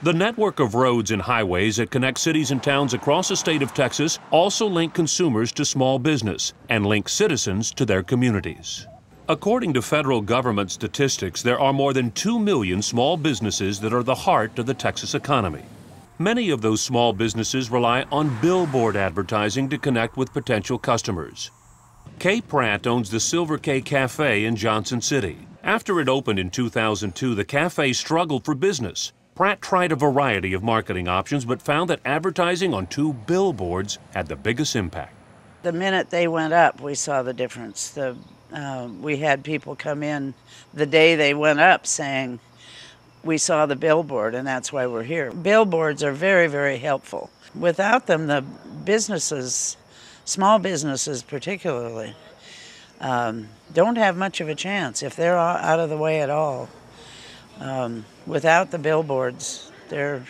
The network of roads and highways that connect cities and towns across the state of Texas also link consumers to small business and link citizens to their communities. According to federal government statistics, there are more than 2 million small businesses that are the heart of the Texas economy. Many of those small businesses rely on billboard advertising to connect with potential customers. Kay Pratt owns the Silver K Cafe in Johnson City. After it opened in 2002, the cafe struggled for business. Pratt tried a variety of marketing options but found that advertising on 2 billboards had the biggest impact. The minute they went up, we saw the difference. We had people come in the day they went up saying, we saw the billboard and that's why we're here. Billboards are very, very helpful. Without them, the businesses, small businesses particularly, don't have much of a chance if they're out of the way at all. Without the billboards, they're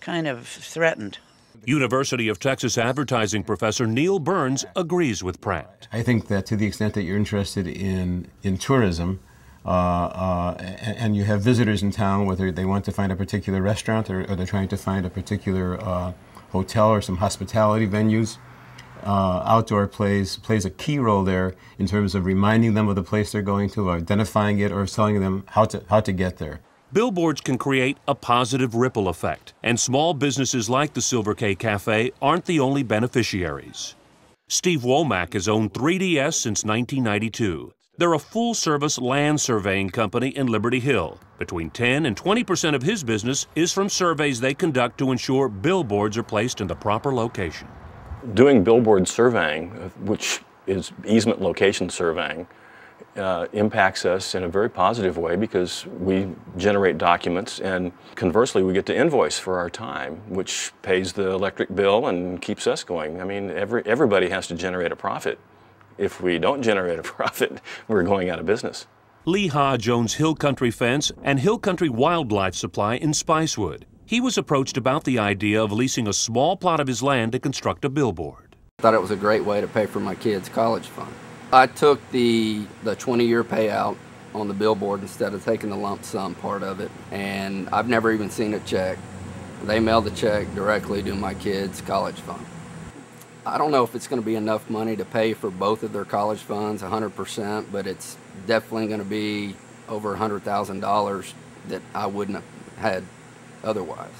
kind of threatened. University of Texas advertising professor Neil Burns agrees with Pratt. I think that to the extent that you're interested in tourism, and you have visitors in town, whether they want to find a particular restaurant or they're trying to find a particular hotel or some hospitality venues, outdoor plays a key role there in terms of reminding them of the place they're going to, or identifying it, or telling them how to get there. Billboards can create a positive ripple effect, and small businesses like the Silver K Cafe aren't the only beneficiaries. Steve Womack has owned 3DS since 1992. They're a full-service land surveying company in Liberty Hill. Between 10 and 20% of his business is from surveys they conduct to ensure billboards are placed in the proper location. Doing billboard surveying, which is easement location surveying, impacts us in a very positive way because we generate documents, and conversely we get to invoice for our time, which pays the electric bill and keeps us going. I mean, everybody has to generate a profit. If we don't generate a profit, we're going out of business. Lee Hodge owns Hill Country Fence and Hill Country Wildlife Supply in Spicewood. He was approached about the idea of leasing a small plot of his land to construct a billboard. I thought it was a great way to pay for my kids' college fund. I took the 20-year payout on the billboard instead of taking the lump sum part of it, and I've never even seen a check. They mailed the check directly to my kids' college fund. I don't know if it's going to be enough money to pay for both of their college funds 100%, but it's definitely going to be over $100,000 that I wouldn't have had otherwise.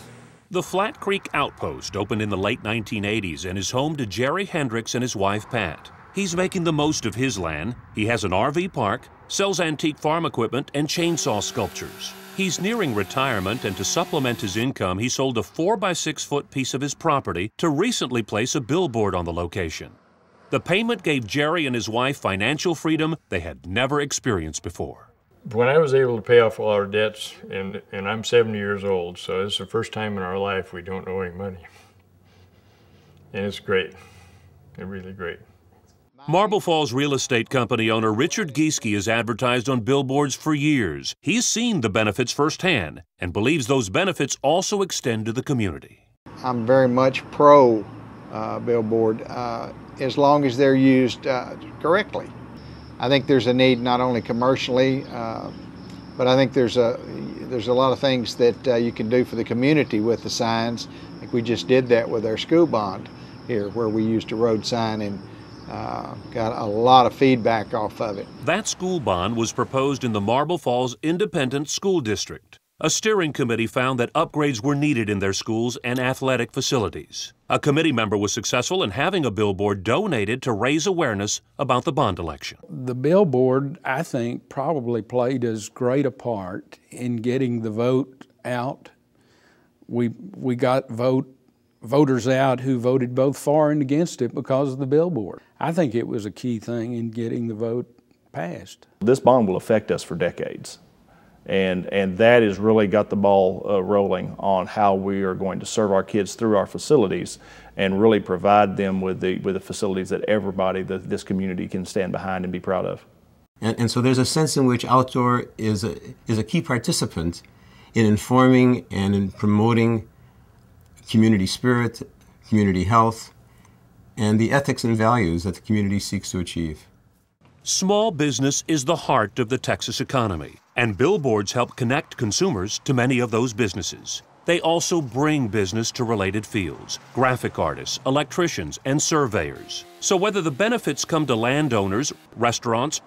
The Flat Creek Outpost opened in the late 1980s and is home to Jerry Hendricks and his wife Pat. He's making the most of his land. He has an RV park, sells antique farm equipment and chainsaw sculptures. He's nearing retirement, and to supplement his income, he sold a 4-by-6-foot piece of his property to recently place a billboard on the location. The payment gave Jerry and his wife financial freedom they had never experienced before. When I was able to pay off all our debts, and I'm 70 years old, so it's the first time in our life we don't owe any money. And it's great. It's really great. Marble Falls real estate company owner Richard Gieske has advertised on billboards for years. He's seen the benefits firsthand and believes those benefits also extend to the community. I'm very much pro billboard as long as they're used correctly. I think there's a need not only commercially, but I think there's a lot of things that you can do for the community with the signs. I think we just did that with our school bond here, where we used a road sign and got a lot of feedback off of it. That school bond was proposed in the Marble Falls Independent School District. A steering committee found that upgrades were needed in their schools and athletic facilities. A committee member was successful in having a billboard donated to raise awareness about the bond election. The billboard, I think, probably played as great a part in getting the vote out. We got voters out who voted both for and against it because of the billboard. I think it was a key thing in getting the vote passed. This bond will affect us for decades, and that has really got the ball rolling on how we are going to serve our kids through our facilities and really provide them with the facilities that everybody, this community, can stand behind and be proud of. And so there's a sense in which outdoor is a key participant in informing and in promoting community spirit, community health, and the ethics and values that the community seeks to achieve. Small business is the heart of the Texas economy, and billboards help connect consumers to many of those businesses. They also bring business to related fields, graphic artists, electricians, and surveyors. So whether the benefits come to landowners, restaurants,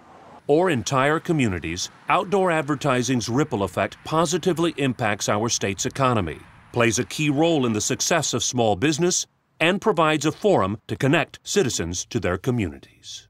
or entire communities, outdoor advertising's ripple effect positively impacts our state's economy, plays a key role in the success of small business, and provides a forum to connect citizens to their communities.